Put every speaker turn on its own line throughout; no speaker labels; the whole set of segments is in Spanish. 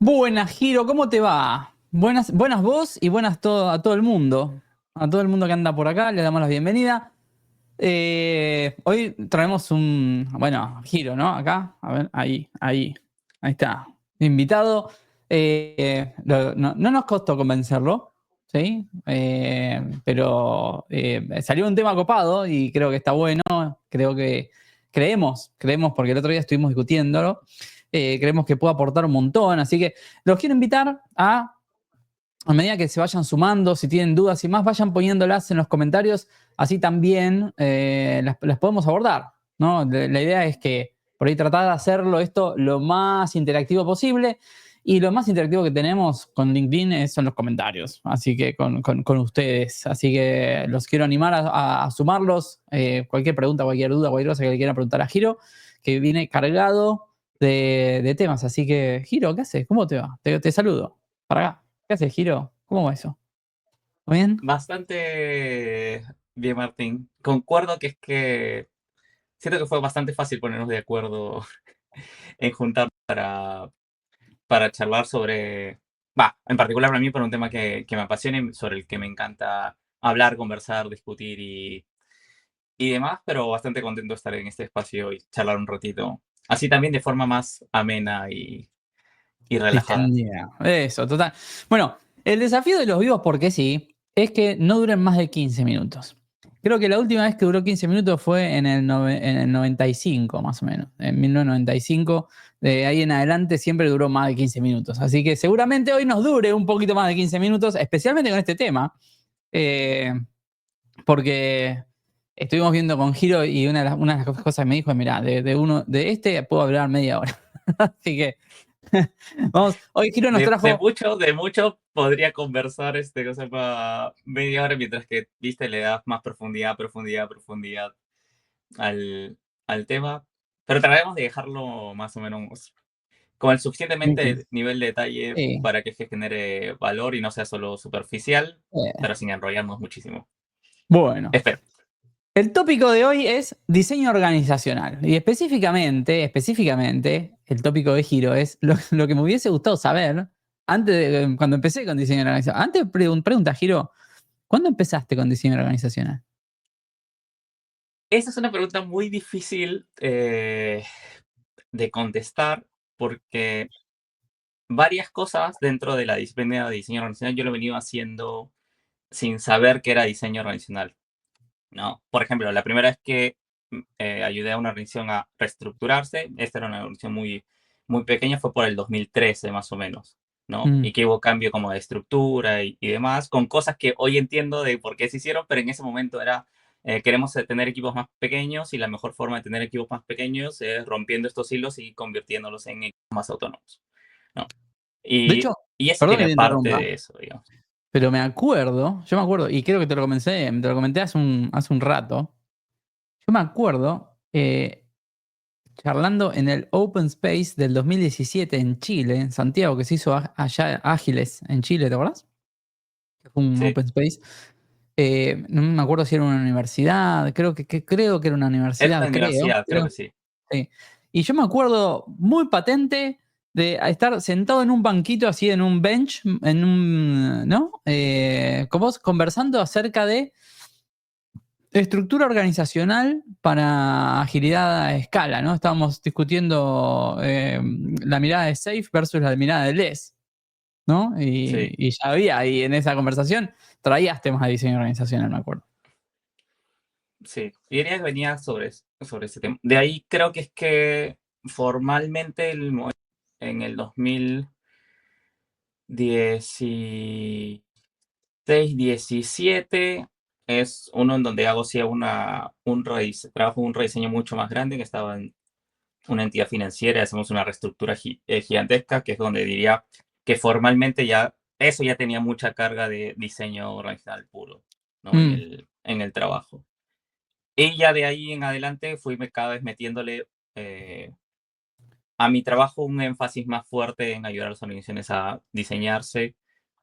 Buenas, Giro, ¿cómo te va? Buenas vos y buenas a todo el mundo. A todo el mundo que anda por acá, le damos la bienvenida. Hoy traemos Giro, ¿no? Acá, a ver, ahí está. Invitado. No nos costó convencerlo, ¿sí? Pero salió un tema copado y creo que está bueno. Creemos, porque el otro día estuvimos discutiéndolo. Creemos que puede aportar un montón, así que los quiero invitar a medida que se vayan sumando, si tienen dudas y más, vayan poniéndolas en los comentarios, así también las podemos abordar, ¿no? La idea es que por ahí tratar de hacerlo esto lo más interactivo posible, y lo más interactivo que tenemos con LinkedIn son los comentarios, así que con ustedes. Así que los quiero animar a sumarlos. Cualquier pregunta, cualquier duda, cualquier cosa que le quieran preguntar a Giro, que viene cargado de temas. Así que, Giro, ¿qué haces? ¿Cómo te va? Te saludo. Para acá. ¿Qué haces, Giro? ¿Cómo va eso? ¿Todo bien?
Bastante bien, Martín. Concuerdo que es que siento que fue bastante fácil ponernos de acuerdo en juntar para charlar sobre, en particular para mí, por un tema que me apasiona y sobre el que me encanta hablar, conversar, discutir y demás, pero bastante contento de estar en este espacio y charlar un ratito. Así también de forma más amena y relajada.
Distendida. Eso, total. Bueno, el desafío de los vivos, porque sí, es que no duren más de 15 minutos. Creo que la última vez que duró 15 minutos fue en el 95, más o menos. En 1995. De ahí en adelante siempre duró más de 15 minutos. Así que seguramente hoy nos dure un poquito más de 15 minutos, especialmente con este tema. eh, Porque estuvimos viendo con Giro y una de las cosas que me dijo es: mira, de este puedo hablar media hora. Así que vamos, hoy Giro nos trajo.
De mucho podría conversar cosa para media hora, mientras que, viste, le das más profundidad al, al tema. Pero trataremos de dejarlo más o menos con el suficientemente nivel de detalle
Sí.
para que genere valor y no sea solo superficial,
eh,
pero sin enrollarnos muchísimo.
bueno,
Espero.
el tópico de hoy es diseño organizacional. Y específicamente, el tópico de Giro es lo que me hubiese gustado saber antes de, cuando empecé con diseño organizacional. Antes, pregunta, Giro, ¿cuándo empezaste con diseño organizacional?
Esa es una pregunta muy difícil de contestar porque varias cosas dentro de la disciplina de diseño organizacional yo lo he venido haciendo sin saber que era diseño organizacional, ¿no? Por ejemplo, la primera vez que ayudé a una organización a reestructurarse, esta era una organización muy pequeña, fue por el 2013 más o menos, ¿no?
Mm,
Y que hubo cambio como de estructura y demás, con cosas que hoy entiendo de por qué se hicieron, pero en ese momento era, queremos tener equipos más pequeños y la mejor forma de tener equipos más pequeños es rompiendo estos hilos y convirtiéndolos en equipos más autónomos, ¿no?
De
Y,
hecho,
y eso
perdón que
tiene
te
parte
interrumpa,
de eso, digamos.
pero yo me acuerdo, y creo que te lo comenté hace un rato. Yo me acuerdo, charlando en el Open Space del 2017 en Chile, en Santiago, que se hizo allá Ágiles en Chile, ¿te acuerdas? Que fue un
Sí,
Open Space. No me acuerdo si era una universidad, creo que era una
era una
universidad,
universidad, creo
creo.
que sí.
Sí. Y yo me acuerdo muy patente de estar sentado en un banquito, así en un bench, ¿no? Con vos conversando acerca de estructura organizacional para agilidad a escala, ¿no? Estábamos discutiendo la mirada de Safe versus la mirada de Les, ¿no?
Sí.
Y ya había ahí en esa conversación, traías temas de diseño organizacional, me acuerdo.
Sí, y diría que venía sobre ese tema. De ahí creo que es que formalmente en el 2016, 17 es uno en donde hago sí trabajo en un rediseño mucho más grande, que estaba en una entidad financiera, hacemos una reestructura gigantesca, que es donde diría que formalmente ya eso ya tenía mucha carga de diseño organizacional puro, ¿no? En
Mm,
el trabajo. Y ya de ahí en adelante cada vez metiéndole a mi trabajo un énfasis más fuerte en ayudar a las organizaciones a diseñarse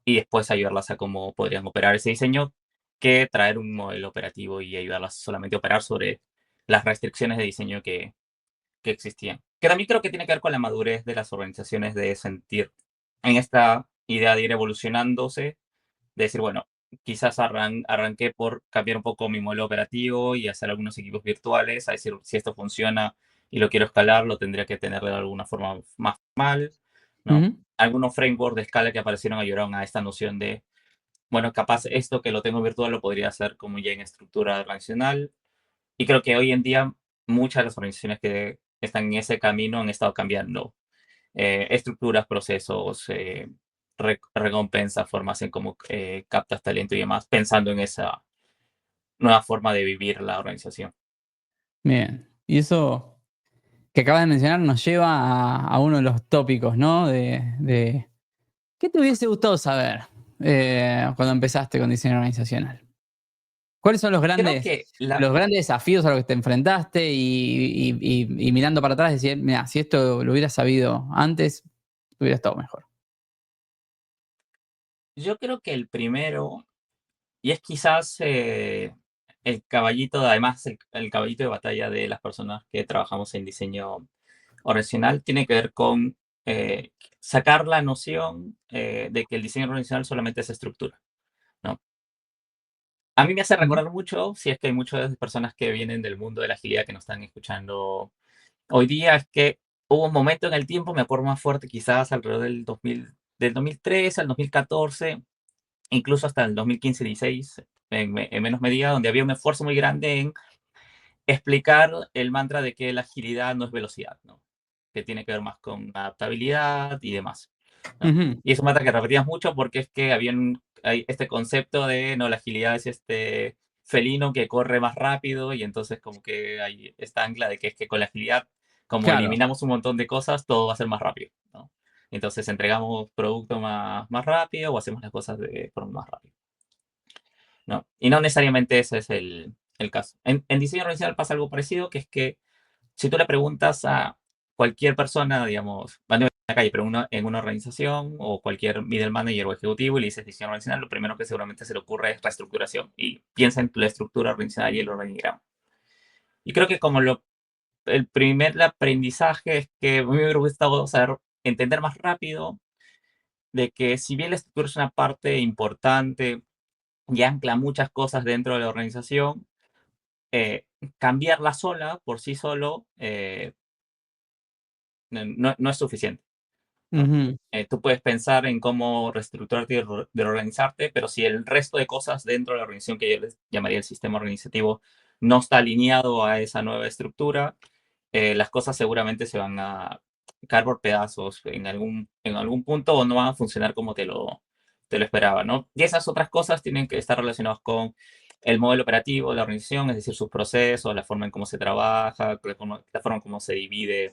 y después ayudarlas a cómo podrían operar ese diseño, que traer un modelo operativo y ayudarlas solamente a operar sobre las restricciones de diseño que existían. Que también creo que tiene que ver con la madurez de las organizaciones de sentir. en esta idea de ir evolucionándose, de decir, bueno, quizás arranqué por cambiar un poco mi modelo operativo y hacer algunos equipos virtuales, a decir, si esto funciona y lo quiero escalar, lo tendría que tener de alguna forma más formal, ¿no?
Ujú.
Algunos frameworks de escala que aparecieron ayudaron a esta noción de, bueno, capaz esto que lo tengo virtual lo podría hacer como ya en estructura organizacional. Y creo que hoy en día muchas de las organizaciones que están en ese camino han estado cambiando estructuras, procesos, recompensas, formas en cómo captas talento y demás, pensando en esa nueva forma de vivir la organización.
Bien. Y eso que acabas de mencionar nos lleva a uno de los tópicos, ¿no? ¿Qué te hubiese gustado saber cuando empezaste con diseño organizacional? ¿Cuáles son
Creo que
los grandes desafíos a los que te enfrentaste y mirando para atrás decir, mira, si esto lo hubiera sabido antes, hubiera estado mejor?
yo creo que el primero, y es quizás el caballito, además el caballito de batalla de las personas que trabajamos en diseño organizacional, tiene que ver con sacar la noción de que el diseño organizacional solamente es estructura, ¿no? A mí me hace
Ujú,
recordar mucho, si es que hay muchas personas que vienen del mundo de la agilidad que nos están escuchando hoy día, es que hubo un momento en el tiempo, me acuerdo más fuerte, quizás alrededor del 2013 al 2014, incluso hasta el 2015-16, en menos medida, donde había un esfuerzo muy grande en explicar el mantra de que la agilidad no es velocidad, ¿no? Que tiene que ver más con adaptabilidad y demás, ¿no?
ujú,
Y es un mantra que repetías mucho porque es que hay este concepto de, no, la agilidad es este felino que corre más rápido y entonces como que hay esta ancla de que es que con la agilidad, como
claro.
eliminamos un montón de cosas, todo va a ser más rápido, ¿no? Entonces entregamos producto más rápido o hacemos las cosas de forma más rápida, ¿no? Y no necesariamente ese es el caso. En diseño organizacional pasa algo parecido, que es que si tú le preguntas a cualquier persona, digamos, ande en la calle, pero en una organización o cualquier middle manager o ejecutivo y le dices diseño organizacional, lo primero que seguramente se le ocurre es reestructuración y piensa en la estructura organizacional y el organigrama. Y creo que como el primer aprendizaje es que a mí me hubiera gustado saber entender más rápido de que si bien la estructura es una parte importante y ancla muchas cosas dentro de la organización, eh, cambiarla sola, por sí solo, no es suficiente, ¿no?
Ujú,
Tú puedes pensar en cómo reestructurarte y reorganizarte, pero si el resto de cosas dentro de la organización, que yo les llamaría el sistema organizativo, no está alineado a esa nueva estructura, las cosas seguramente se van a caer por pedazos en algún punto o no van a funcionar como te lo esperaba, ¿no? Y esas otras cosas tienen que estar relacionadas con el modelo operativo de la organización, es decir, sus procesos, la forma en cómo se trabaja, la forma en cómo se divide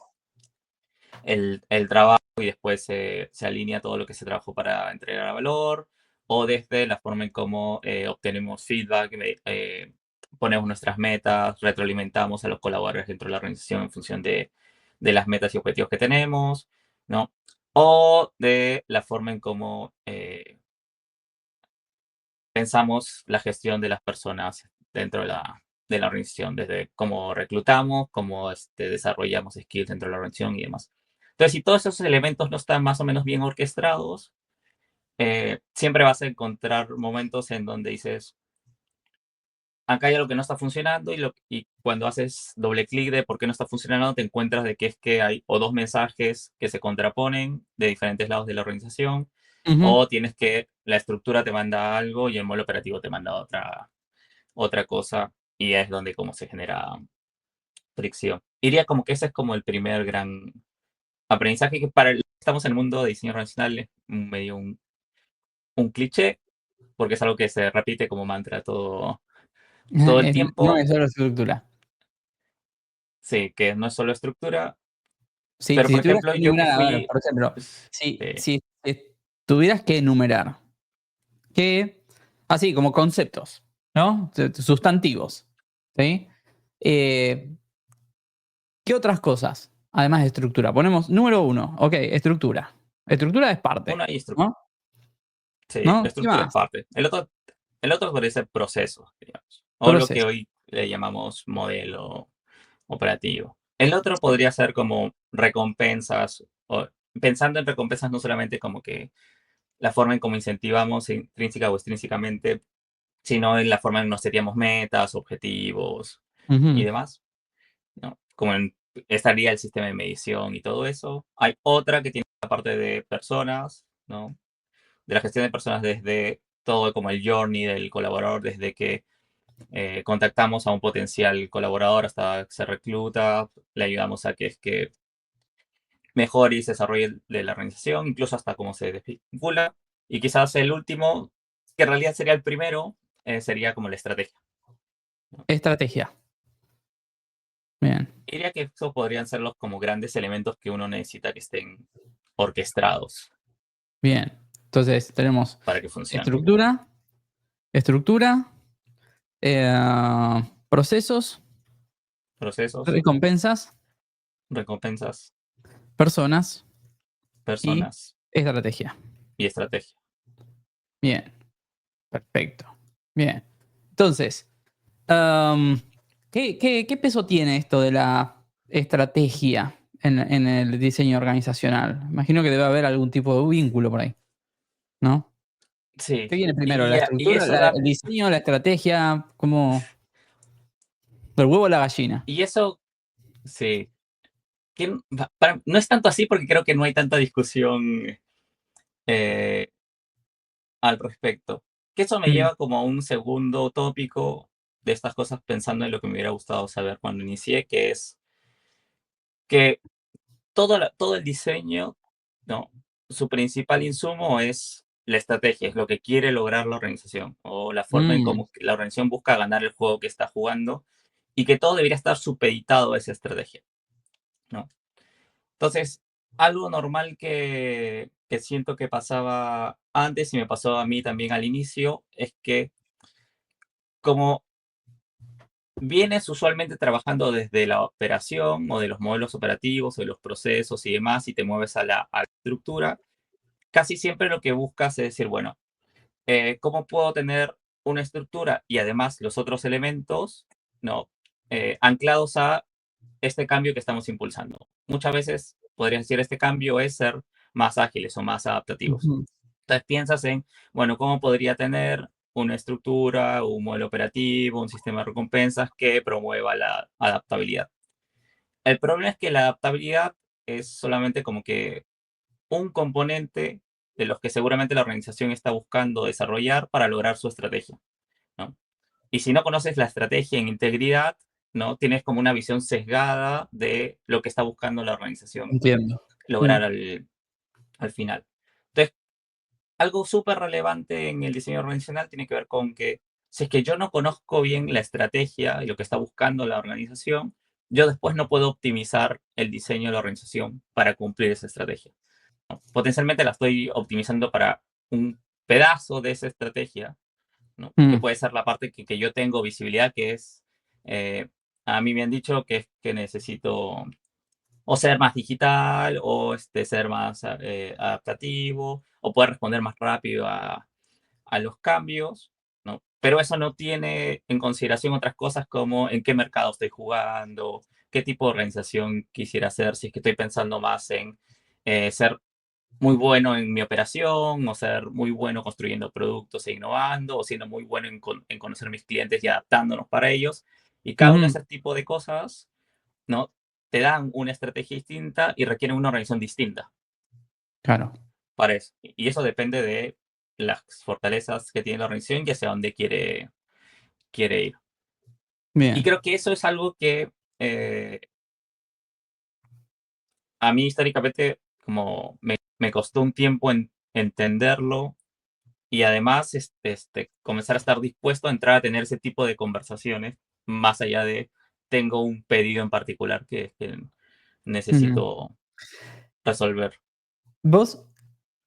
el trabajo y después se alinea todo lo que se trabajó para entregar a valor, o desde la forma en cómo obtenemos feedback, ponemos nuestras metas, retroalimentamos a los colaboradores dentro de la organización en función de las metas y objetivos que tenemos, ¿no? O de la forma en cómo pensamos la gestión de las personas dentro de la organización, desde cómo reclutamos, cómo desarrollamos skills dentro de la organización y demás. Entonces, si todos esos elementos no están más o menos bien orquestados, siempre vas a encontrar momentos en donde dices, acá hay algo que no está funcionando y cuando haces doble clic de por qué no está funcionando, te encuentras de que es que hay o dos mensajes que se contraponen de diferentes lados de la organización,
ujú.
o tienes que la estructura te manda algo y el modelo operativo te manda otra cosa y es donde como se genera fricción. Diría como que ese es como el primer gran aprendizaje que estamos en el mundo de diseño organizacional es medio un cliché, porque es algo que se repite como mantra todo el
No
tiempo.
es solo estructura.
Sí, que no es solo estructura,
Si
pero por
tuvieras
ejemplo,
que
yo que
enumerar, a ver,
fui,
por ejemplo, si,
este,
si, si tuvieras que enumerar, que, así como conceptos, ¿no? Sustantivos, ¿sí? Eh, ¿Qué otras cosas, además de estructura? Ponemos número uno, ok, estructura. Estructura es parte,
uno hay
¿no?
sí,
¿No? ¿Qué
estructura es
más?
parte. El otro podría ser proceso, digamos, o lo que
Proceso.
hoy le llamamos modelo operativo. El otro podría ser como recompensas pensando en recompensas no solamente como que la forma en cómo incentivamos intrínseca o extrínsecamente, sino en la forma en que nos seteamos metas, objetivos y
Ujú.
demás, ¿no? Estaría el sistema de medición y todo eso. Hay otra que tiene la parte de personas, ¿no? De la gestión de personas desde todo como el journey del colaborador, desde que contactamos a un potencial colaborador hasta que se recluta, le ayudamos a que es que mejore y se desarrolle de la organización, incluso hasta cómo se desvincula. Y quizás el último, que en realidad sería el primero, sería como la estrategia, ¿no?
Estrategia. Bien,
Diría que esos podrían ser los como grandes elementos que uno necesita que estén orquestados
bien. Entonces tenemos
para que funcionen.
estructura, estructura, procesos,
Procesos,
recompensas,
recompensas,
personas y
personas
estrategia.
y estrategia.
Bien, perfecto. Bien. Entonces, am, ¿qué peso tiene esto de la estrategia en el diseño organizacional? Imagino que debe haber algún tipo de vínculo por ahí, ¿no?
Sí,
¿Qué viene primero? ¿La
y
estructura,
eso da,
el diseño, la estrategia? ¿Cómo? ¿El huevo o la gallina?
y eso, sí, no es tanto así porque creo que no hay tanta discusión eh, al respecto. Que eso me
Mm,
lleva como a un segundo tópico de estas cosas pensando en lo que me hubiera gustado saber cuando inicié, que es que todo el diseño, ¿no? Su principal insumo es la estrategia, es lo que quiere lograr la organización o la forma en
mm,
cómo la organización busca ganar el juego que está jugando y que todo debería estar supeditado a esa estrategia, ¿no? Entonces, algo normal que siento que pasaba antes y me pasó a mí también al inicio es que como vienes usualmente trabajando desde la operación o de los modelos operativos o de los procesos y demás y te mueves a la estructura, casi siempre lo que buscas es decir, bueno, ¿cómo puedo tener una estructura y además los otros elementos, ¿no? Anclados a este cambio que estamos impulsando? Muchas veces podrías decir este cambio es ser más ágiles o más adaptativos.
ujú,
Entonces piensas en, bueno, ¿cómo podría tener una estructura, un modelo operativo, un sistema de recompensas que promueva la adaptabilidad? El problema es que la adaptabilidad es solamente como que un componente de los que seguramente la organización está buscando desarrollar para lograr su estrategia, ¿no? Y si no conoces la estrategia en integridad, ¿no? Tienes como una visión sesgada de lo que está buscando la organización
entiendo. Mm,
lograr al final. Entonces, algo súper relevante en el diseño organizacional tiene que ver con que si es que yo no conozco bien la estrategia y lo que está buscando la organización, yo después no puedo optimizar el diseño de la organización para cumplir esa estrategia. Potencialmente la estoy optimizando para un pedazo de esa estrategia, ¿no? Que
mm,
puede ser la parte que yo tengo visibilidad, que es, eh, a mí me han dicho que es que necesito o ser más digital o ser más adaptativo o poder responder más rápido a los cambios, ¿no? Pero eso no tiene en consideración otras cosas como en qué mercado estoy jugando, qué tipo de organización quisiera hacer, si es que estoy pensando más en ser muy bueno en mi operación, o ser muy bueno construyendo productos e innovando, o siendo muy bueno en conocer a mis clientes y adaptándonos para ellos. Y cada uno de
ujú,
esos tipos de cosas, ¿no? Te dan una estrategia distinta y requieren una organización distinta
claro.
para eso. Y eso depende de las fortalezas que tiene la organización y hacia dónde quiere ir. Y
Bien.
creo que eso es algo que eh, a mí históricamente como me costó un tiempo entenderlo y además comenzar a estar dispuesto a entrar a tener ese tipo de conversaciones más allá de tengo un pedido en particular que
Ujú.
necesito resolver.
Vos,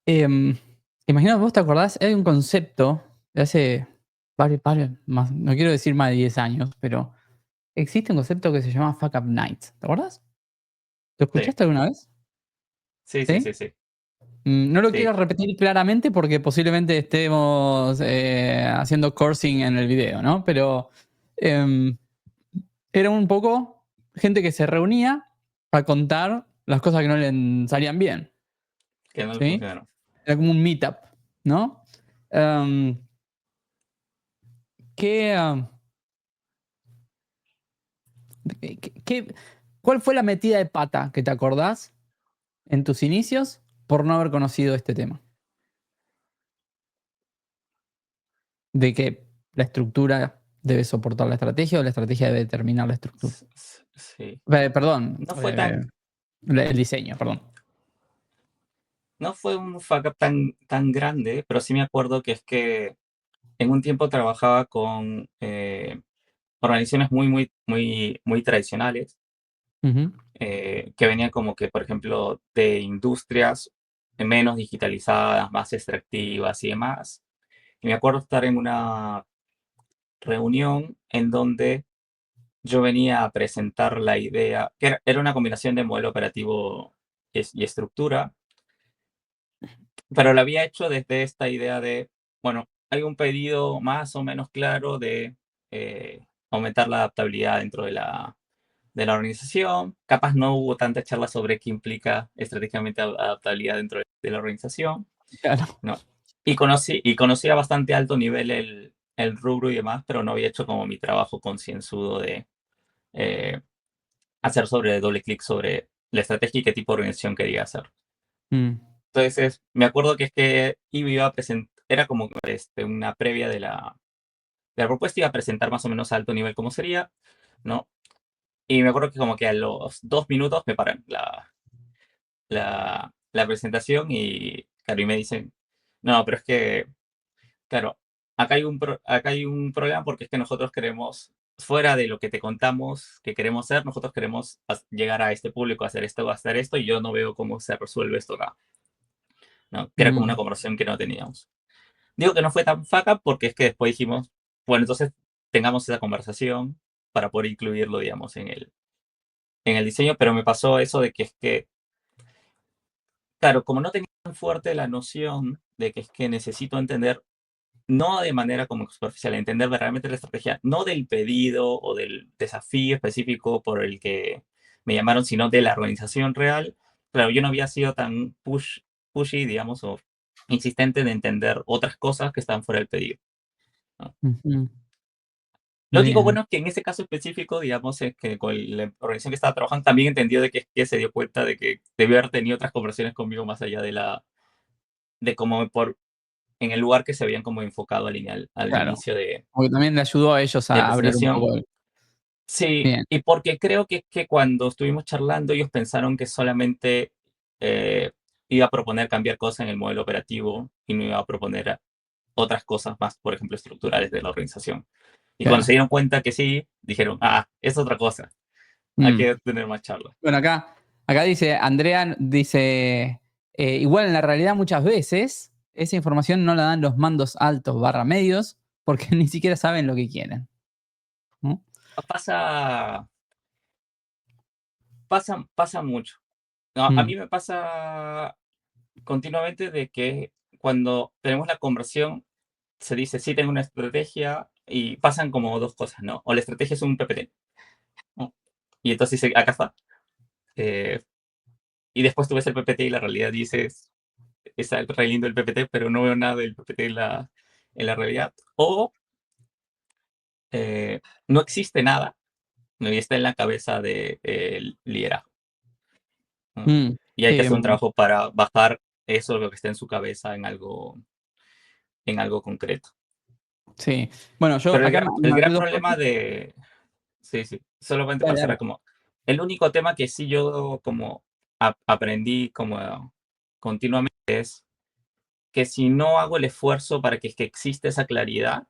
em, imagino, vos te acordás, hay un concepto de hace más, no quiero decir más de 10 años, pero existe un concepto que se llama Fuck Up Night. ¿Te acordás? ¿Lo
Sí,
escuchaste alguna vez?
sí, sí,
¿Sí?
sí, sí,
No lo quiero
sí.
repetir claramente porque posiblemente estemos haciendo coursing en el video, ¿no? Pero em, era un poco gente que se reunía a contar las cosas que no le salían bien.
que no le
¿sí?
funcionaron.
Era como un meetup, ¿no? Em, ¿qué, cuál fue la metida de pata que te acordás en tus inicios por no haber conocido este tema? De que la estructura debe soportar la estrategia o la estrategia debe determinar la estructura.
Sí.
Perdón,
No fue tan,
el diseño, perdón.
no fue un fuck up tan grande, pero sí me acuerdo que es que en un tiempo trabajaba con organizaciones muy tradicionales,
Ujú,
que venían como que, por ejemplo, de industrias menos digitalizadas, más extractivas y demás. Y me acuerdo estar en una reunión en donde yo venía a presentar la idea, que era una combinación de modelo operativo y estructura, pero lo había hecho desde esta idea de, bueno, hay un pedido más o menos claro de aumentar la adaptabilidad dentro de la organización. Capaz no hubo tanta charla sobre qué implica estratégicamente adaptabilidad dentro de la organización,
claro.
¿no? Y conocía a bastante alto nivel el rubro y demás, pero no había hecho como mi trabajo concienzudo de eh, hacer sobre doble clic sobre la estrategia y qué tipo de organización quería hacer.
Mm,
Entonces, me acuerdo que es que iba a presentar, era como una previa de la propuesta, iba a presentar más o menos a alto nivel cómo sería, ¿no? Y me acuerdo que como que a los 2 minutos me paran la presentación y, claro, y me dicen, no, pero es que, claro, acá hay un problema porque es que nosotros queremos, fuera de lo que te contamos que queremos hacer, nosotros queremos llegar a este público, hacer esto, y yo no veo cómo se resuelve esto acá, ¿no? Que era como una
mm,
conversación que no teníamos. Digo que no fue tan faca porque es que después dijimos, bueno, entonces tengamos esa conversación para poder incluirlo, digamos, en el diseño, pero me pasó eso de que es que, claro, como no tenía tan fuerte la noción de que es que necesito entender, no de manera como superficial, entender realmente la estrategia, no del pedido o del desafío específico por el que me llamaron, sino de la organización real. Claro, yo no había sido tan pushy, digamos, o insistente en entender otras cosas que estaban fuera del pedido, ¿no?
ujú.
Lo único
Bien,
bueno es que en ese caso específico, digamos, es que con la organización que estaba trabajando también entendió de que se dio cuenta de que debió haber tenido otras conversaciones conmigo más allá de cómo en el lugar que se habían como enfocado al
claro.
inicio
Porque también le ayudó a ellos
de
a abrir un
presentación.
poco
Sí,
bien,
y porque creo que cuando estuvimos charlando, ellos pensaron que solamente eh, iba a proponer cambiar cosas en el modelo operativo y no iba a proponer otras cosas más, por ejemplo, estructurales de la organización. Y cuando se
claro.
dieron cuenta que sí, dijeron, es otra cosa, hay
Mm.
que tener más charlas.
Bueno, acá dice, Andrea dice, igual en la realidad muchas veces esa información no la dan los mandos altos barra medios porque ni siquiera saben lo que quieren, ¿no?
Pasa, pasa mucho. No, a
Mm,
mí me pasa continuamente de que cuando tenemos la conversión, se dice, sí, tengo una estrategia y pasan como dos cosas, ¿no? O la estrategia es un PPT, ¿no? Y entonces dice, acá está. Eh, y después tú ves el PPT y la realidad dices, está re lindo el PPT, pero no veo nada del PPT en la realidad. O no existe nada, ¿no? Y está en la cabeza del liderazgo, ¿no?
mm,
Y hay que hacer un
em,
trabajo para bajar eso, lo que está en su cabeza, en algo concreto.
sí. Bueno, yo
Pero
acá
el
me anoté
gran
dos
problema
cosas.
de, sí, sí, solamente para
Dale,
cerrar,
dale.
como el único tema que sí yo como aprendí como continuamente es que si no hago el esfuerzo para que exista esa claridad,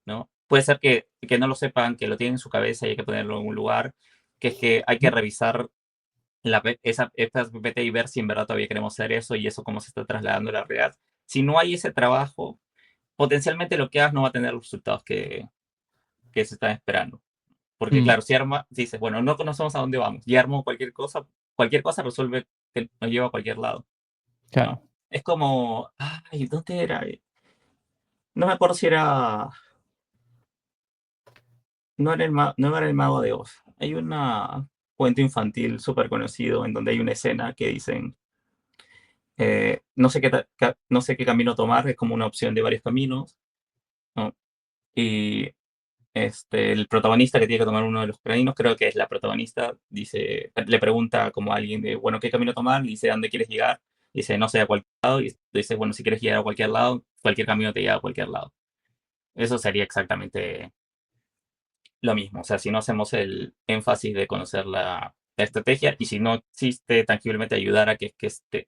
¿no? Puede ser que no lo sepan, que lo tienen en su cabeza y hay que ponerlo en un lugar, que es que hay que revisar esta PPT y ver si en verdad todavía queremos hacer eso y eso cómo se está trasladando a la realidad. Si no hay ese trabajo, potencialmente lo que hagas no va a tener los resultados que se están esperando. Porque
Mm,
claro, si dices, bueno, no conocemos a dónde vamos, y armo cualquier cosa resuelve que nos lleva a cualquier lado, ¿no?
claro.
Es como, ay, ¿dónde era? No me acuerdo si era, no era el mago de Oz. Hay un cuento infantil súper conocido en donde hay una escena que dicen, no sé qué camino tomar, es como una opción de varios caminos, ¿no? Y el protagonista que tiene que tomar uno de los caminos, creo que es la protagonista, le pregunta como a alguien de, bueno, ¿qué camino tomar? Dice, ¿a dónde quieres llegar? Dice, no sé, a cualquier lado. Y dice, bueno, si quieres llegar a cualquier lado, cualquier camino te lleva a cualquier lado. Eso sería exactamente lo mismo. O sea, si no hacemos el énfasis de conocer la estrategia y si no existe tangiblemente ayudar a que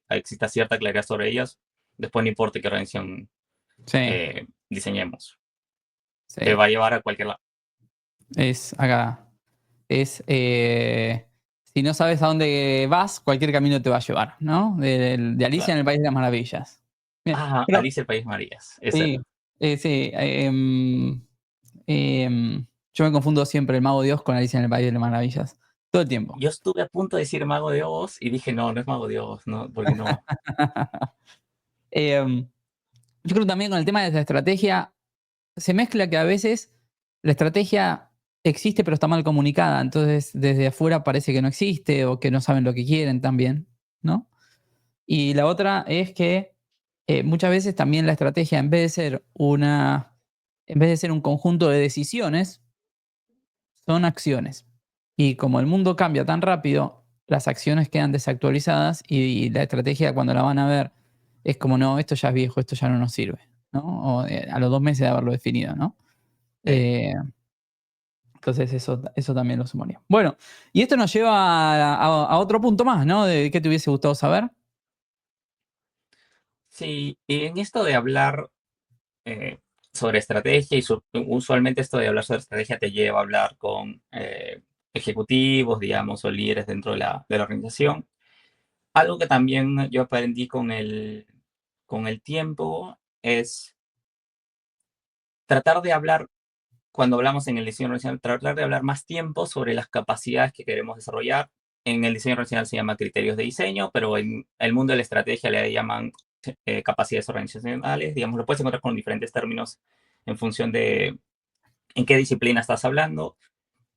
exista cierta claridad sobre ellas, después no importa qué organización
Sí,
diseñemos, te
sí.
va a llevar a cualquier lado.
Es acá. Es, si no sabes a dónde vas, cualquier camino te va a llevar, ¿no? De Alicia en
Claro.
el País de las Maravillas. Bien.
Ah,
Pero
Alicia el País Marías. Ese
sí,
era.
sí. Yo me confundo siempre el Mago de Oz con Alicia en el País de las Maravillas. Todo el tiempo.
Yo estuve a punto de decir Mago de Oz y dije, no, no es Mago de Oz, no, porque no.
Em, yo creo también con el tema de la estrategia, se mezcla que a veces la estrategia existe pero está mal comunicada, entonces desde afuera parece que no existe o que no saben lo que quieren también, ¿no? Y la otra es que muchas veces también la estrategia, en vez de ser un conjunto de decisiones, son acciones. Y como el mundo cambia tan rápido, las acciones quedan desactualizadas y la estrategia cuando la van a ver es como, no, esto ya es viejo, esto ya no nos sirve, ¿no? O a los 2 meses de haberlo definido, ¿no?
Sí.
Eh, entonces eso también lo sumaría. Bueno, y esto nos lleva a otro punto más, ¿no? De qué te hubiese gustado saber.
Sí, y en esto de hablar eh, sobre estrategia, usualmente esto de hablar sobre estrategia te lleva a hablar con ejecutivos, digamos, o líderes dentro de la organización. Algo que también yo aprendí con el tiempo es tratar de hablar, cuando hablamos en el diseño organizacional, tratar de hablar más tiempo sobre las capacidades que queremos desarrollar. En el diseño organizacional se llama criterios de diseño, pero en el mundo de la estrategia le llaman capacidades organizacionales. Digamos, lo puedes encontrar con diferentes términos en función de en qué disciplina estás hablando,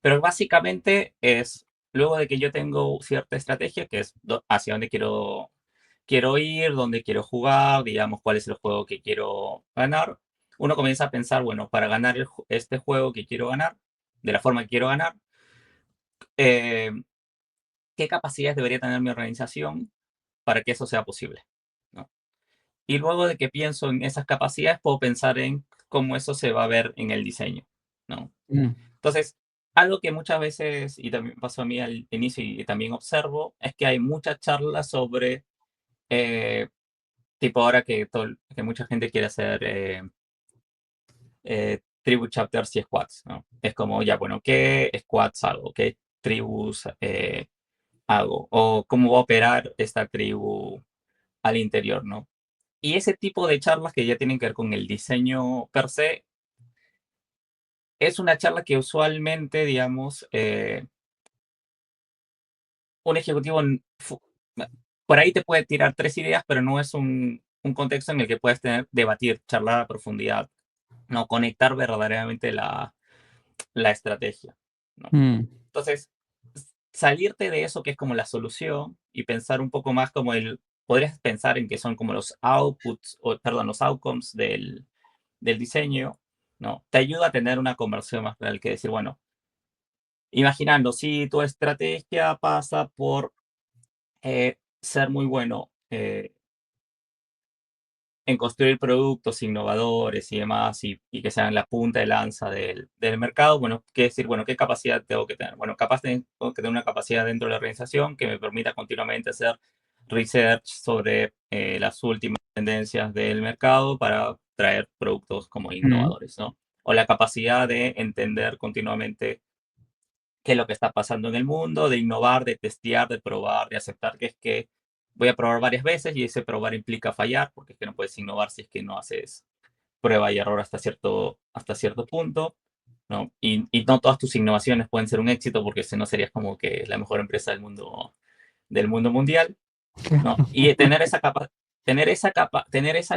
pero básicamente es, luego de que yo tengo cierta estrategia, que es hacia dónde quiero ir, dónde quiero jugar, digamos, cuál es el juego que quiero ganar, uno comienza a pensar, bueno, para ganar este juego que quiero ganar, de la forma que quiero ganar, eh, ¿qué capacidades debería tener mi organización para que eso sea posible? ¿No? Y luego de que pienso en esas capacidades, puedo pensar en cómo eso se va a ver en el diseño, ¿no?
Mm,
Entonces, algo que muchas veces, y también pasó a mí al inicio y también observo, es que hay muchas charlas sobre, eh, tipo ahora que mucha gente quiere hacer tribu chapters y squads, ¿no? Es como, ya, bueno, ¿qué squads hago? ¿Qué tribus hago? ¿O cómo va a operar esta tribu al interior, ¿no? Y ese tipo de charlas que ya tienen que ver con el diseño per se, es una charla que usualmente, digamos, un ejecutivo por ahí te puede tirar tres ideas, pero no es un contexto en el que puedes debatir, charlar a profundidad, no conectar verdaderamente la estrategia, ¿no?
mm,
Entonces, salirte de eso que es como la solución y pensar un poco más como podrías pensar en que son como los outputs, o perdón, los outcomes del diseño, ¿no? Te ayuda a tener una conversión más real que decir, bueno, imaginando, si tu estrategia pasa por ser muy bueno en construir productos innovadores y demás, y que sean la punta de lanza del mercado, bueno, ¿qué decir? Bueno, ¿qué capacidad tengo que tener? Bueno, tengo que tener una capacidad dentro de la organización que me permita continuamente hacer research sobre las últimas tendencias del mercado para traer productos como
mm.
innovadores, ¿no? O la capacidad de entender continuamente qué es lo que está pasando en el mundo, de innovar, de testear, de probar, de aceptar que es que voy a probar varias veces y ese probar implica fallar, porque es que no puedes innovar si es que no haces prueba y error hasta cierto punto, ¿no? Y no todas tus innovaciones pueden ser un éxito porque si no serías como que la mejor empresa del mundo mundial, ¿no? Y tener esa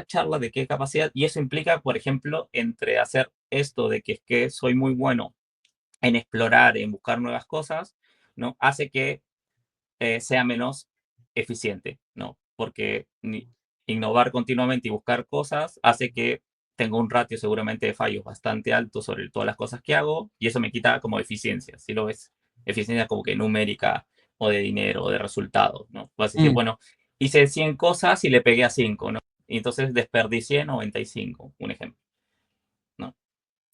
charla de qué capacidad, y eso implica, por ejemplo, entre hacer esto de que es que soy muy bueno en explorar, en buscar nuevas cosas, ¿no? Hace que sea menos eficiente, ¿no? porque innovar continuamente y buscar cosas hace que tengo un ratio seguramente de fallos bastante alto sobre todas las cosas que hago y eso me quita como eficiencia, si lo ves, eficiencia como que numérica o de dinero o de resultados, ¿no? Vas a decir,
Mm,
bueno, hice 100 cosas y le pegué a 5, ¿no? Y entonces desperdicié 95, un ejemplo, ¿no?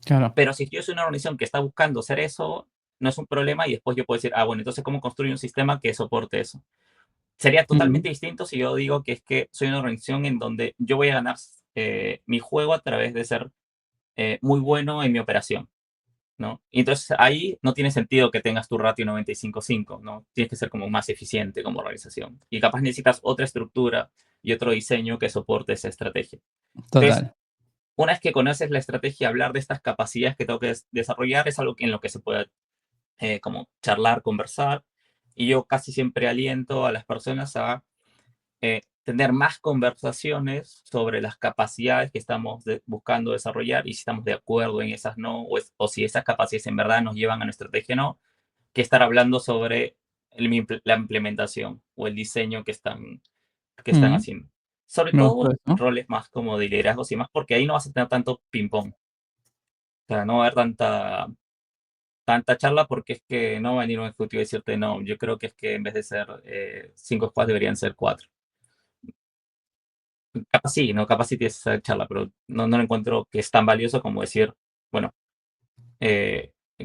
claro.
Pero si yo soy una organización que está buscando hacer eso, no es un problema y después yo puedo decir, ah, bueno, entonces, ¿cómo construyo un sistema que soporte eso? Sería
Mm,
totalmente distinto si yo digo que es que soy una organización en donde yo voy a ganar mi juego a través de ser muy bueno en mi operación, ¿no? Y entonces ahí no tiene sentido que tengas tu ratio 95-5, ¿no? Tienes que ser como más eficiente como organización. Y capaz necesitas otra estructura y otro diseño que soporte esa estrategia. Entonces,
total.
una vez que conoces la estrategia, hablar de estas capacidades que tengo que desarrollar es algo en lo que se puede como charlar, conversar. Y yo casi siempre aliento a las personas a tener más conversaciones sobre las capacidades que estamos buscando desarrollar y si estamos de acuerdo en esas no, o si esas capacidades en verdad nos llevan a nuestra estrategia no, que estar hablando sobre la implementación o el diseño que están
Mm,
haciendo. Sobre
me gustó
todo
eso.
roles más como de liderazgos y más, porque ahí no vas a tener tanto ping-pong. O sea, no va a haber tanta charla porque es que no va a venir un ejecutivo y decirte no, yo creo que es que en vez de ser 5 squads deberían ser 4. Capaz sí, ¿no? Capaz sí tienes esa charla, pero no lo encuentro que es tan valioso como decir, bueno,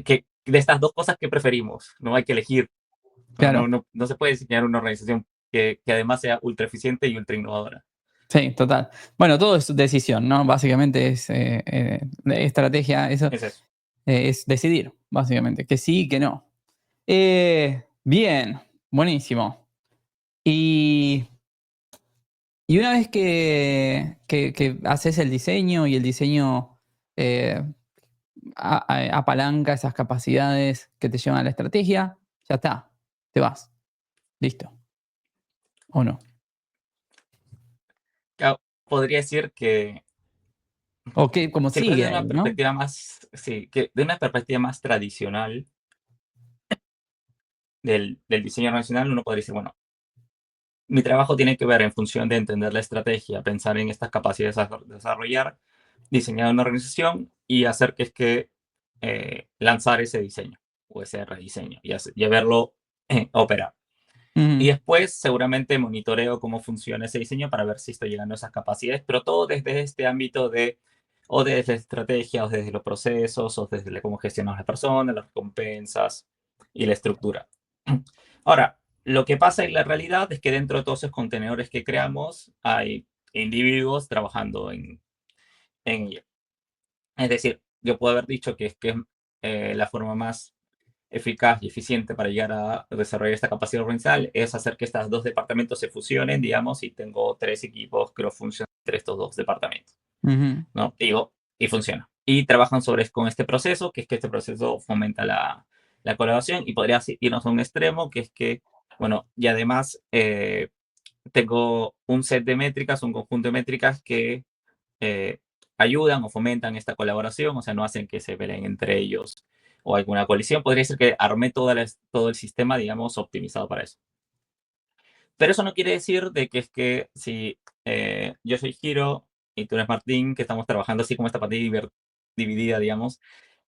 que de estas dos cosas que preferimos, no hay que elegir,
Claro.
no se puede diseñar una organización que además sea ultra eficiente y ultra innovadora.
Sí, total. Bueno, todo es decisión, ¿no? Básicamente es estrategia, eso
Es eso.
es decidir, básicamente, que sí y que no. Bien, buenísimo. Y, y una vez que haces el diseño y el diseño eh, apalanca esas capacidades que te llevan a la estrategia, ya está, te vas, listo, ¿o no?
Podría decir que
¿O qué, cómo
si lo ves
sigue
de una
ahí, no?
perspectiva más, sí, que de una perspectiva más tradicional del diseño organizacional, uno podría decir, bueno, mi trabajo tiene que ver en función de entender la estrategia, pensar en estas capacidades a desarrollar, diseñar una organización y hacer que es que lanzar ese diseño o ese rediseño y verlo operar. Y
Ujú,
después seguramente monitoreo cómo funciona ese diseño para ver si estoy llegando a esas capacidades, pero todo desde este ámbito de, o desde la estrategia, o desde los procesos, o desde cómo gestionamos las personas, las recompensas y la estructura. Ahora, lo que pasa en la realidad es que dentro de todos esos contenedores que creamos hay individuos trabajando en ello. Es decir, yo puedo haber dicho que es la forma más eficaz y eficiente para llegar a desarrollar esta capacidad organizacional es hacer que estos dos departamentos se fusionen, digamos, y tengo 3 equipos que funcionan entre estos dos departamentos,
ujú,
¿no? Digo, y funciona. Y trabajan con este proceso, que es que este proceso fomenta la colaboración y podría irnos a un extremo, que es que, bueno, y además tengo un set de métricas, un conjunto de métricas que eh, ayudan o fomentan esta colaboración, o sea, no hacen que se peleen entre ellos o alguna colisión. Podría ser que armé todo el sistema, digamos, optimizado para eso. Pero eso no quiere decir de que es que si yo soy Giro y tú eres Martín, que estamos trabajando así como esta partida dividida, digamos,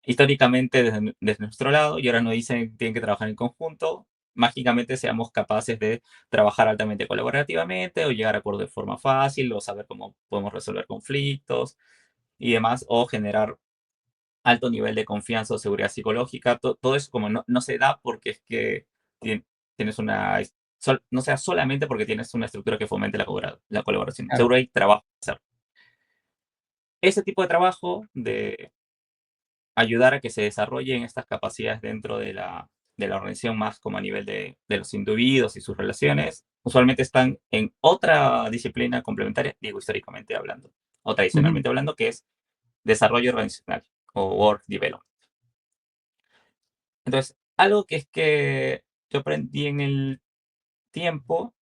históricamente desde nuestro lado, y ahora nos dicen que tienen que trabajar en conjunto, mágicamente seamos capaces de trabajar altamente colaborativamente o llegar a acuerdos de forma fácil o saber cómo podemos resolver conflictos y demás, o generar alto nivel de confianza o seguridad psicológica. Todo eso como no se da porque es que tienes no sea solamente porque tienes una estructura que fomente la colaboración.
claro.
Seguro hay trabajo que hacer. Ese tipo de trabajo de ayudar a que se desarrollen estas capacidades dentro de la organización más como a nivel de los individuos y sus relaciones, usualmente están en otra disciplina complementaria, digo históricamente hablando, o
Ujú,
tradicionalmente hablando, que es desarrollo organizacional o work development. Entonces, algo que es que yo aprendí en el tiempo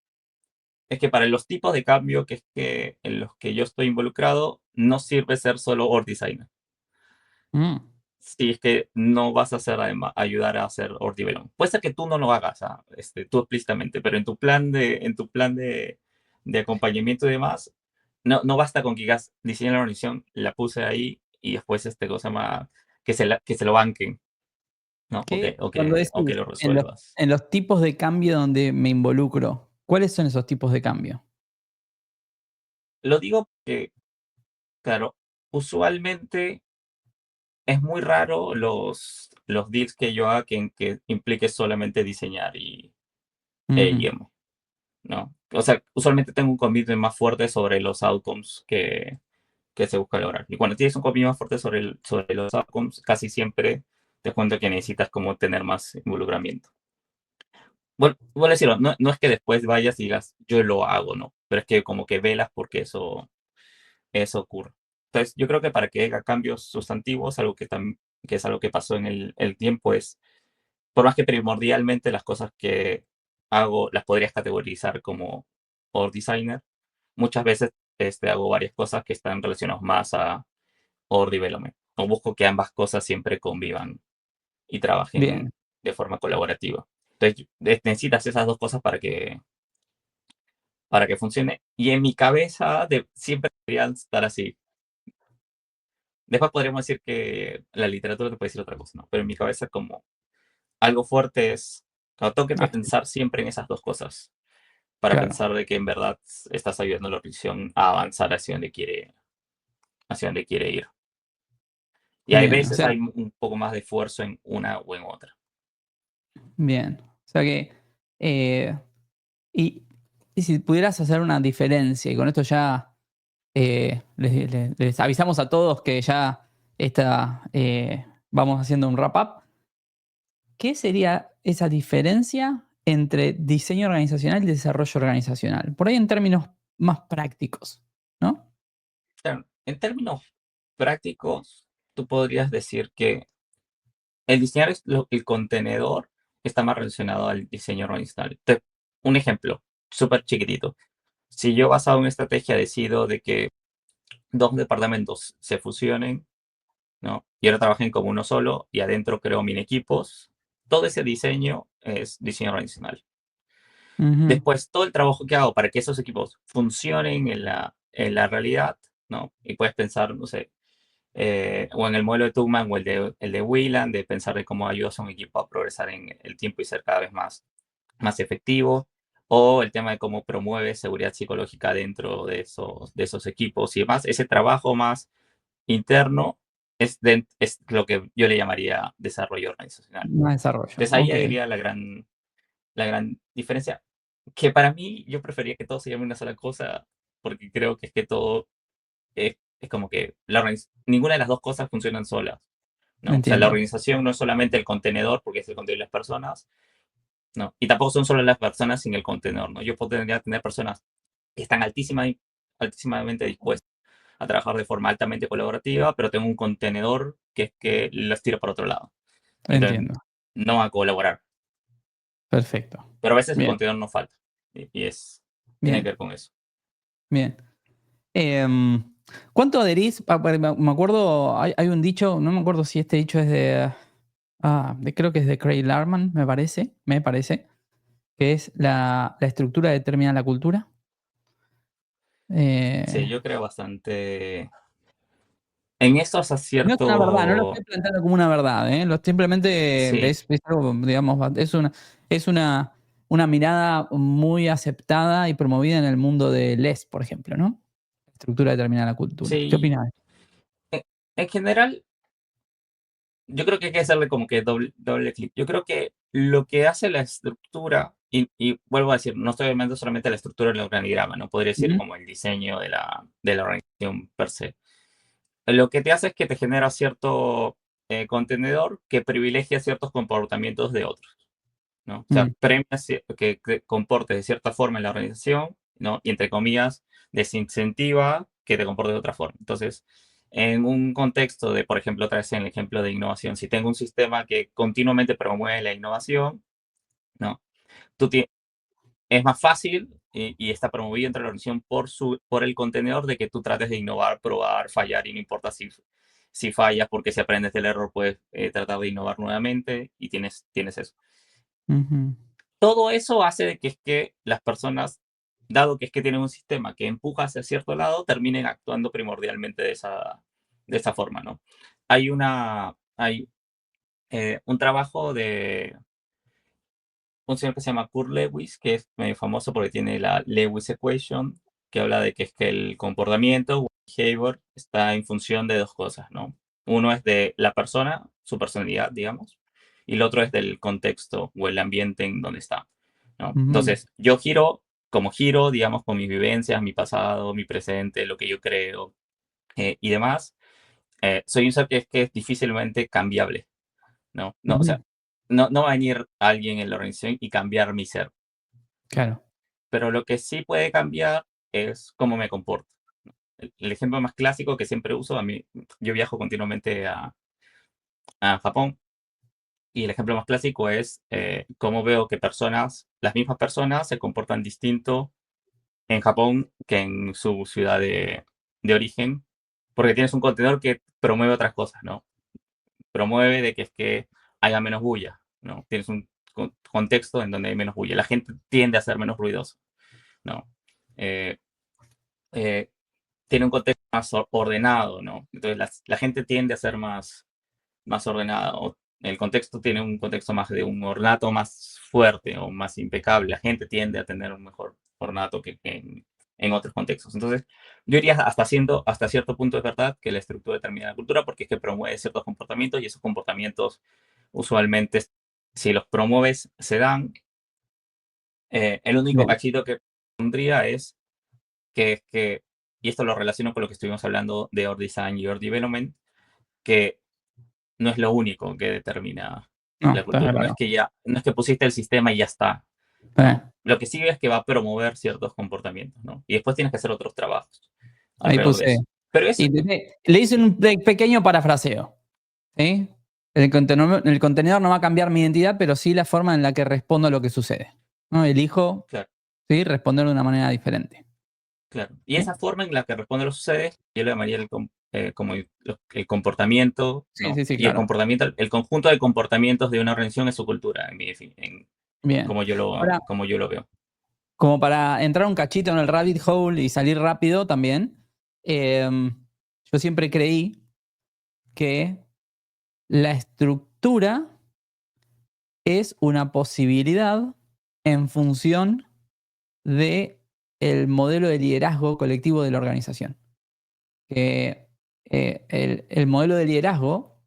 es que para los tipos de cambio en los que yo estoy involucrado, no sirve ser solo org designer.
mm,
Si es que no vas a hacer ayudar a hacer org development. Puede ser que tú no lo hagas, tú explícitamente, pero en tu plan de acompañamiento y demás, no basta con que digas, diseñé la organización, la puse ahí y después cosa más, que se lo banquen, ¿no?
¿Qué cuando
O que
decís
lo resuelvas.
en los tipos de cambio donde me involucro, cuáles son esos tipos de cambio?
Lo digo porque, claro, usualmente es muy raro los deals que yo haga que implique solamente diseñar
Ujú.
y emo, ¿no? O sea, usualmente tengo un commitment más fuerte sobre los outcomes que se busca lograr. Y cuando tienes un commitment más fuerte sobre los outcomes, casi siempre te cuento que necesitas como tener más involucramiento. Vuelvo a decirlo, no es que después vayas y digas, yo lo hago, no, pero es que como que velas porque eso ocurre. Entonces, yo creo que para que haya cambios sustantivos, algo que es algo que pasó en el tiempo es, por más que primordialmente las cosas que hago las podrías categorizar como org designer, muchas veces hago varias cosas que están relacionadas más a org development. O busco que ambas cosas siempre convivan y
Bien,
trabajen de forma colaborativa. Entonces, necesitas esas dos cosas para que funcione. Y en mi cabeza siempre deberían estar así. Después podríamos decir que la literatura te puede decir otra cosa, ¿no? Pero en mi cabeza como algo fuerte es, claro, tengo que
así,
pensar siempre en esas dos cosas para
claro.
pensar de que en verdad estás ayudando a la organización a avanzar hacia donde quiere ir. Y hay
Bien, o
veces
sea,
hay un poco más de esfuerzo en una o en otra.
bien. O sea que, eh, y y si pudieras hacer una diferencia, y con esto ya, les avisamos a todos que ya vamos haciendo un wrap up. ¿Qué sería esa diferencia entre diseño organizacional y desarrollo organizacional? Por ahí en términos más prácticos, ¿no?
Claro, en términos prácticos, tú podrías decir que el diseñar el contenedor está más relacionado al diseño organizacional. Un ejemplo súper chiquitito. Si yo basado en una estrategia decido de que dos departamentos se fusionen, ¿no? Y ahora trabajen como uno solo y adentro creo mini equipos, todo ese diseño es diseño organizacional.
Ujú,
Después, todo el trabajo que hago para que esos equipos funcionen en la realidad, ¿no? Y puedes pensar, no sé, o en el modelo de Tuchman o el de Wieland, de pensar de cómo ayudas a un equipo a progresar en el tiempo y ser cada vez más efectivo, o el tema de cómo promueve seguridad psicológica dentro de esos equipos y demás. Ese trabajo más interno es lo que yo le llamaría desarrollo organizacional.
más desarrollo,
Entonces ahí
ok.
iría la gran diferencia, que para mí yo prefería que todo se llame una sola cosa, porque creo que es que todo es como que ninguna de las dos cosas funcionan solas, ¿no? O sea, la
Entiendo,
organización no es solamente el contenedor, porque es el contenedor de las personas, ¿no? Y tampoco son solo las personas sin el contenedor, ¿no? Yo podría tener personas que están altísimamente dispuestas a trabajar de forma altamente colaborativa, pero tengo un contenedor que es que los tiro para otro lado. Entonces,
entiendo.
no a colaborar.
Perfecto.
Pero a veces el
Bien,
contenedor no falta. Y tiene que
bien,
ver con eso.
bien. Em, ¿Cuánto adherís? Me acuerdo, hay un dicho, no me acuerdo si este dicho es creo que es de Craig Larman, me parece, que es la estructura determina la cultura.
Sí,
Eh,
yo creo bastante. En esos
no es una verdad, no lo
acierto.
estoy planteando como una verdad, ¿eh? Simplemente
Sí,
es algo, digamos, es una mirada muy aceptada y promovida en el mundo de Les, por ejemplo, ¿no? Estructura determina la cultura. ¿Qué
sí.
opinas?
En, en general, yo creo que hay que hacerle como que doble clic. Yo creo que lo que hace la estructura, y vuelvo a decir, no estoy hablando solamente de la estructura del organigrama, no podría decir
Ujú,
como el diseño de la organización per se. Lo que te hace es que te genera cierto contenedor que privilegia ciertos comportamientos de otros, ¿no? O sea,
mm,
premia que comportes de cierta forma en la organización, ¿no? Y entre comillas, desincentiva que te comportes de otra forma. Entonces, en un contexto de, por ejemplo, otra vez en el ejemplo de innovación, si tengo un sistema que continuamente promueve la innovación, ¿no? Tú es más fácil y está promovido entre la organización por el contenedor de que tú trates de innovar, probar, fallar y no importa si fallas, porque si aprendes del error puedes tratar de innovar nuevamente y tienes eso.
ujú,
Todo eso hace de que es que las personas dado que es que tienen un sistema que empuja hacia cierto lado, terminen actuando primordialmente de esa forma, ¿no? Hay un trabajo de un señor que se llama Kurt Lewis, que es medio famoso porque tiene la Lewis Equation, que habla de que es que el comportamiento o behavior está en función de dos cosas, ¿no? Uno es de la persona, su personalidad, digamos, y el otro es del contexto o el ambiente en donde está, ¿no?
Ujú,
Entonces, yo giro como giro, digamos, con mis vivencias, mi pasado, mi presente, lo que yo creo y demás. Soy un ser que es difícilmente cambiable, ¿no? No, o
ujú,
sea, no va a venir alguien en la organización y cambiar mi ser,
claro.
pero lo que sí puede cambiar es cómo me comporto. El ejemplo más clásico que siempre uso, yo viajo continuamente a Japón y el ejemplo más clásico es cómo veo que las mismas personas se comportan distinto en Japón que en su ciudad de origen, porque tienes un contenedor que promueve otras cosas, ¿no? Promueve de que es que haya menos bulla, ¿no? Tienes un contexto en donde hay menos bulla. La gente tiende a ser menos ruidosa, ¿no? Eh, eh, Tiene un contexto más ordenado, ¿no? Entonces la gente tiende a ser más ordenada. O el contexto tiene un contexto más de un ornato más fuerte o más impecable. La gente tiende a tener un mejor ornato que en otros contextos. Entonces, yo diría hasta cierto punto es verdad que la estructura determina la cultura porque es que promueve ciertos comportamientos y esos comportamientos usualmente, si los promueves, se dan. El único
Bien.
cachito que pondría es que, y esto lo relaciono con lo que estuvimos hablando de Your Design y Your Development, que no es lo único que determina
No,
la
está
cultura.
claro.
No es que pusiste el sistema y ya está,
Eh,
¿no? Lo que sí es que va a promover ciertos comportamientos, ¿no? Y después tienes que hacer otros trabajos
ahí
alrededor de
puse.
eso. Pero es,
Le hice un pequeño parafraseo. ¿Sí? El contenedor no va a cambiar mi identidad, pero sí la forma en la que respondo a lo que sucede. ¿No? Elijo,
claro,
¿sí?, responder de una manera diferente.
claro. Y
¿Sí?
esa forma en la que responde lo sucede, yo le llamaría como el comportamiento,
Sí,
¿no?
sí, sí,
Y
claro.
el conjunto de comportamientos de una organización es su cultura,
Bien. Ahora,
como yo lo veo.
como para entrar un cachito en el rabbit hole y salir rápido también, yo siempre creí que la estructura es una posibilidad en función de el modelo de liderazgo colectivo de la organización. Que el modelo de liderazgo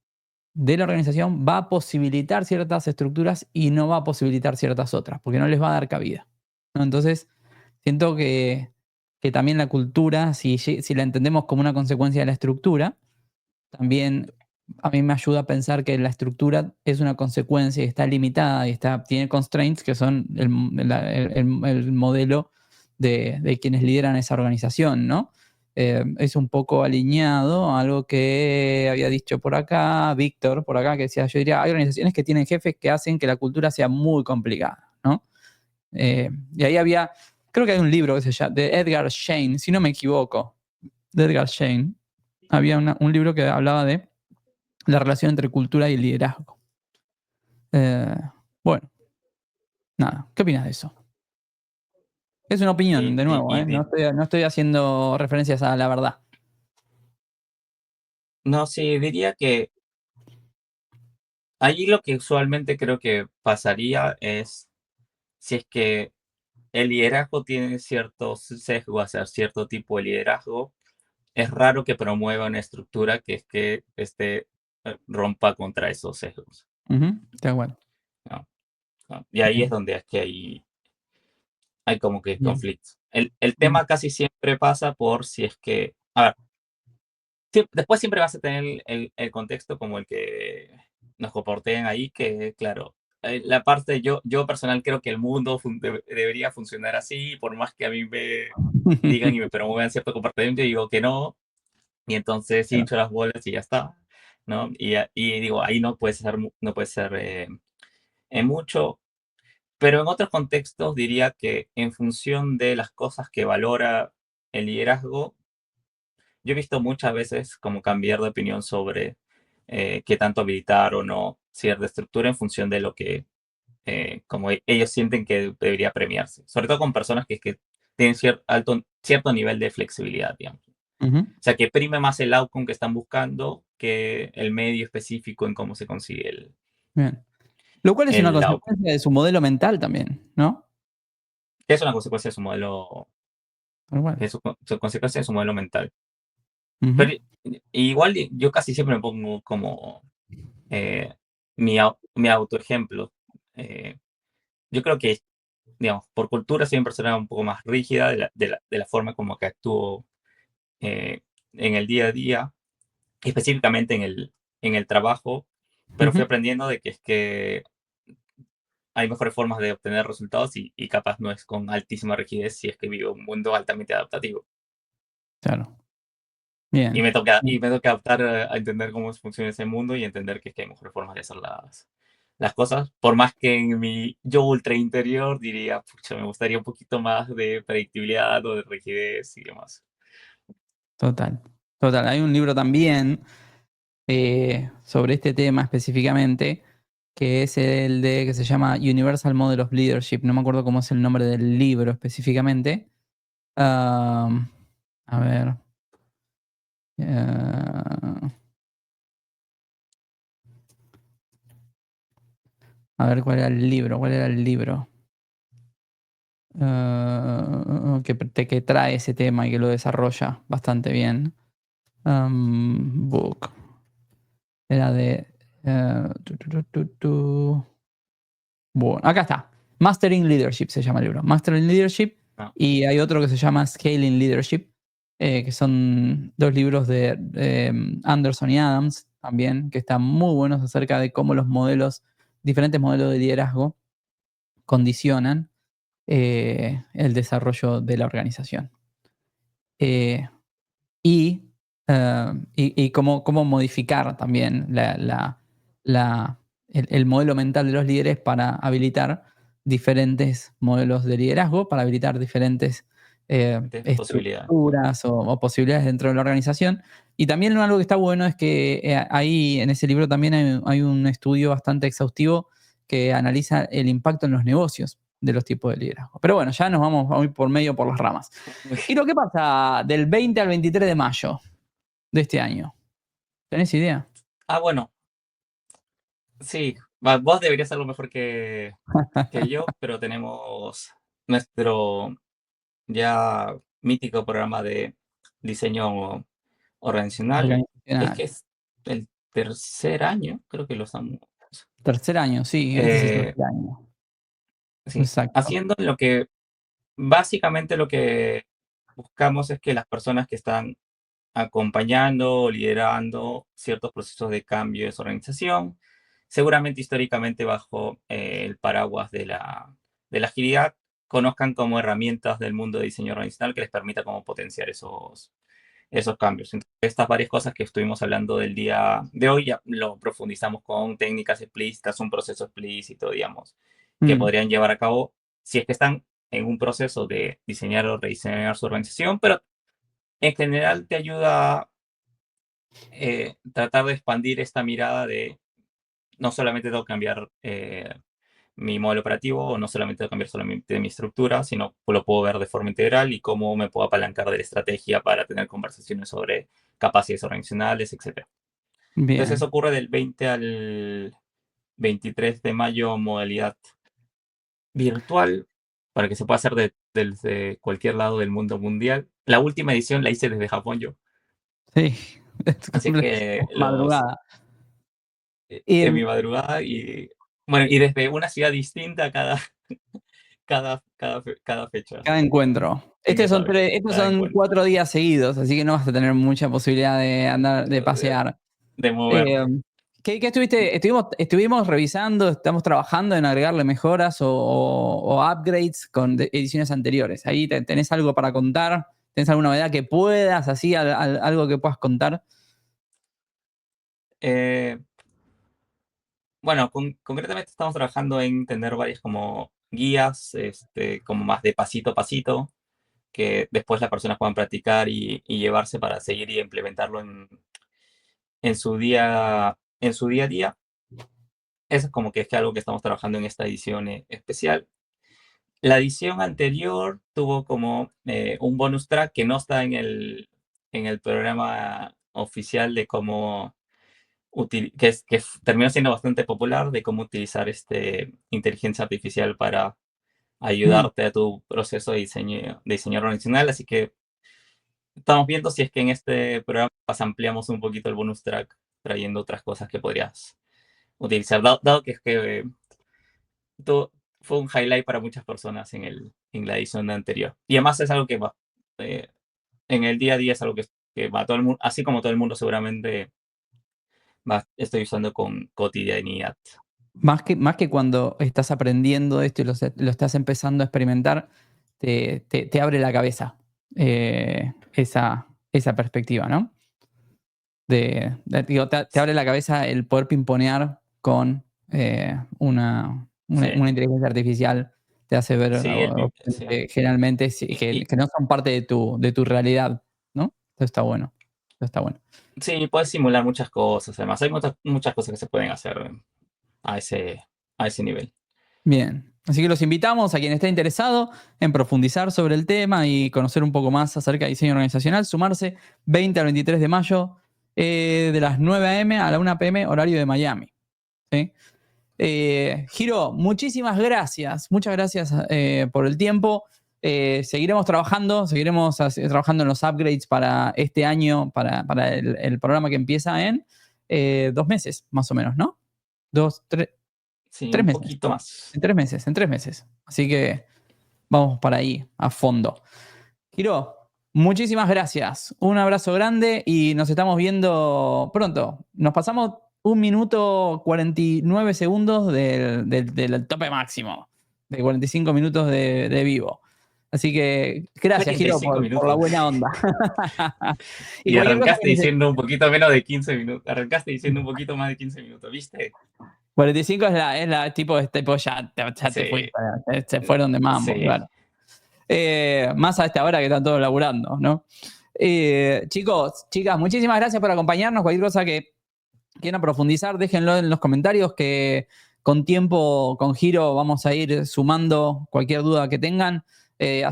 de la organización va a posibilitar ciertas estructuras y no va a posibilitar ciertas otras, porque no les va a dar cabida, ¿no? Entonces, siento que también la cultura, si la entendemos como una consecuencia de la estructura, también a mí me ayuda a pensar que la estructura es una consecuencia y está limitada y tiene constraints que son el modelo de quienes lideran esa organización, ¿no? Es un poco alineado a algo que había dicho por acá, Víctor, por acá, que decía, yo diría, hay organizaciones que tienen jefes que hacen que la cultura sea muy complicada, ¿no? Y ahí había, creo que hay un libro que se llama, de Edgar Shane, si no me equivoco, de Edgar Shane, había un libro que hablaba de la relación entre cultura y liderazgo. Eh, bueno, nada, ¿qué opinas de eso? Es una opinión,
Y,
de
y-
nuevo,
y di-
no estoy haciendo referencias a la verdad.
no, sí, diría que allí lo que usualmente creo que pasaría es si es que el liderazgo tiene cierto sesgo hacia cierto tipo de liderazgo, es raro que promueva una estructura que es que rompa contra esos sesgos,
Ujú, de acuerdo.
¿no? ¿No? Y ahí es
Bien,
donde es que hay como que
bien,
conflictos. El
bien.
tema casi siempre pasa por si es que, a ver, después siempre vas a tener el contexto como el que nos comporten ahí, que claro, la parte yo personal creo que el mundo debería funcionar así, por más que a mí me digan y me promuevan cierto comportamiento, digo que no, y entonces
Claro.
hincho las bolas y ya está, ¿no? Y digo, ahí no puede ser mucho, pero en otros contextos diría que en función de las cosas que valora el liderazgo, yo he visto muchas veces como cambiar de opinión sobre qué tanto habilitar o no cierta estructura en función de lo que como ellos sienten que debería premiarse. Sobre todo con personas que tienen cierto nivel de flexibilidad, digamos.
Ujú.
O sea, que prime más el outcome que están buscando que el medio específico en cómo se consigue
Bien. Lo cual es una
el outcome.
consecuencia de su modelo mental también, ¿no?
Es una consecuencia de su modelo,
Tal cual.
es su consecuencia de su modelo mental.
Ujú.
Pero igual yo casi siempre me pongo como eh, mi autoejemplo. Eh, yo creo que, digamos, por cultura soy una persona un poco más rígida de la forma como que actúo eh, en el día a día, específicamente en el trabajo, pero fui
Ujú.
aprendiendo de que es que hay mejores formas de obtener resultados y capaz no es con altísima rigidez si es que vivo un mundo altamente adaptativo.
Claro.
Y
Bien.
me toca,
Bien.
y me toca adaptar a entender cómo funciona ese mundo y entender que es que hay mejores formas de hacer las cosas. Por más que en mi yo ultra interior diría, pucha, me gustaría un poquito más de predictibilidad o de rigidez y demás.
Total. Total. Hay un libro también sobre este tema específicamente, que es el de que se llama Universal Model of Leadership. No me acuerdo cómo es el nombre del libro específicamente. A ver. eh, a ver cuál era el libro. ¿Cuál era el libro? Que trae ese tema y que lo desarrolla bastante bien. Book. Era de. Bueno, acá está. Mastering Leadership se llama el libro. Mastering Leadership.
No,
Y hay otro que se llama Scaling Leadership, que son dos libros de Anderson y Adams también, que están muy buenos acerca de cómo los diferentes modelos de liderazgo condicionan el desarrollo de la organización. Eh, y cómo modificar también el modelo mental de los líderes para habilitar diferentes modelos de liderazgo, para habilitar diferentes
de posibilidades.
estructuras o posibilidades dentro de la organización. Y también algo que está bueno es que ahí en ese libro también hay un estudio bastante exhaustivo que analiza el impacto en los negocios de los tipos de liderazgo. Pero bueno, ya nos vamos a ir por medio por las ramas. ¿Y lo que pasa del 20 al 23 de mayo de este año? ¿Tenés idea?
Bueno, sí, vos deberías hacerlo mejor que yo, pero tenemos nuestro ya mítico programa de diseño organizacional. Es
Organizacional.
que es el tercer año, creo que lo estamos
Tercer año, sí, este es el
eh,
tercer año.
sí,
Exacto.
haciendo lo que básicamente lo que buscamos es que las personas que están acompañando o liderando ciertos procesos de cambio de su organización, seguramente históricamente bajo el paraguas de la agilidad, conozcan como herramientas del mundo de diseño organizacional que les permita como potenciar esos cambios. Entonces, estas varias cosas que estuvimos hablando del día de hoy ya lo profundizamos con técnicas explícitas, un proceso explícito, digamos, que
Mm,
podrían llevar a cabo si es que están en un proceso de diseñar o rediseñar su organización, pero en general te ayuda a tratar de expandir esta mirada de no solamente tengo que cambiar mi modelo operativo o no solamente tengo que cambiar solamente mi estructura, sino lo puedo ver de forma integral y cómo me puedo apalancar de la estrategia para tener conversaciones sobre capacidades organizacionales, etcétera. Entonces eso
bien.
ocurre del 20 al 23 de mayo, modalidad virtual, para que se pueda hacer desde cualquier lado del mundo mundial. La última edición la hice desde Japón yo,
Sí,
así que
madrugada.
en
Em,
mi madrugada y bueno, y desde una ciudad distinta cada fecha
Cada encuentro.
en esa vez,
Estos
cada
son
encuentro,
4 días seguidos, así que no vas a tener mucha posibilidad de andar, de
de,
pasear.
de moverte.
Eh, ¿qué estuviste? Estuvimos revisando, estamos trabajando en agregarle mejoras o upgrades con ediciones anteriores. Ahí tenés algo para contar, tenés alguna novedad que puedas, así, algo que puedas contar.
Eh, bueno, concretamente estamos trabajando en tener varias como guías, como más de pasito a pasito, que después las personas puedan practicar y llevarse para seguir y implementarlo en su día a día. Eso es como que es algo que estamos trabajando en esta edición especial. La edición anterior tuvo como un bonus track que no está en el programa oficial de cómo terminó siendo bastante popular, de cómo utilizar inteligencia artificial para
Mm.
ayudarte a tu proceso de diseño organizacional. Así que estamos viendo si es que en este programa ampliamos un poquito el bonus track, trayendo otras cosas que podrías utilizar, dado que es que todo, fue un highlight para muchas personas en la edición anterior. Y además es algo que va, eh, en el día a día es algo que va todo el mundo, así como todo el mundo seguramente estoy usando con cotidianidad.
Más que cuando estás aprendiendo esto y lo estás empezando a experimentar, te abre la cabeza esa perspectiva, ¿no? Digo, te abre la cabeza el poder pimponear con
Sí,
una inteligencia artificial, te hace ver
sí, sí.
que generalmente que no son parte de tu realidad, ¿no? Eso está bueno. Eso está bueno.
Sí, puedes simular muchas cosas. Además, hay muchas cosas que se pueden hacer a a ese nivel.
Bien, así que los invitamos a quien esté interesado en profundizar sobre el tema y conocer un poco más acerca de diseño organizacional, sumarse 20 al 23 de mayo de las 9 a.m. a la 1 p.m. horario de Miami. ¿Sí? Giro, muchísimas gracias. Muchas gracias por el tiempo. Seguiremos trabajando en los upgrades para este año, para el programa que empieza en 2 meses, más o menos, ¿no? Dos, tres,
Sí,
tres
un
meses.
poquito más.
En 3 meses. Así que vamos para ahí, a fondo. Giro, muchísimas gracias. Un abrazo grande y nos estamos viendo pronto. Nos pasamos 1 minuto 49 segundos del tope máximo, de 45 minutos de vivo. Así que gracias, Giro,
45
por la
minutos.
buena onda. Y
Y
cualquier cosa
arrancaste
que necesites.
diciendo un poquito menos de 15 minutos. Arrancaste diciendo un poquito más de 15 minutos, ¿viste?
45 es la tipo ya te
Sí,
fuiste, se fueron de mambo,
sí.
claro. Más a esta hora que están todos laburando, ¿no? Chicos, chicas, muchísimas gracias por acompañarnos. Cualquier cosa que quieran profundizar, déjenlo en los comentarios que con tiempo, con Giro, vamos a ir sumando cualquier duda que tengan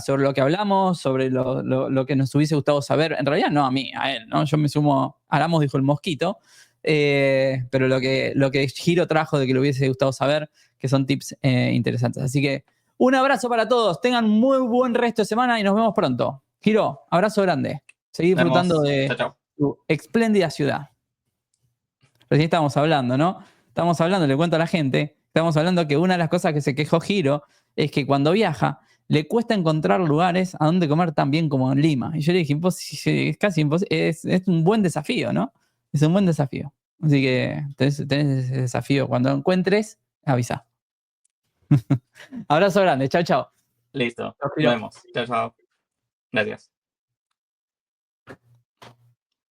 sobre lo que hablamos, sobre lo que nos hubiese gustado saber. En realidad no a mí, a él, ¿no? Yo me sumo, Aramos dijo el mosquito, pero lo que Giro trajo de que le hubiese gustado saber, que son tips interesantes. Así que un abrazo para todos, tengan muy buen resto de semana y nos vemos pronto. Giro, abrazo grande. Seguí
Nos
disfrutando
vemos. Chao,
de
chao.
tu espléndida ciudad. Recién estábamos hablando, ¿no? Estamos hablando, le cuento a la gente, estamos hablando que una de las cosas que se quejó Giro es que cuando viaja le cuesta encontrar lugares a donde comer tan bien como en Lima. Y yo le dije, es casi imposible, es un buen desafío, ¿no? Es un buen desafío. Así que tenés ese desafío. Cuando lo encuentres, avisa. Abrazo grande, chao, chao.
Listo.
Chao,
Nos
Giro.
vemos. Chao, chao. Gracias.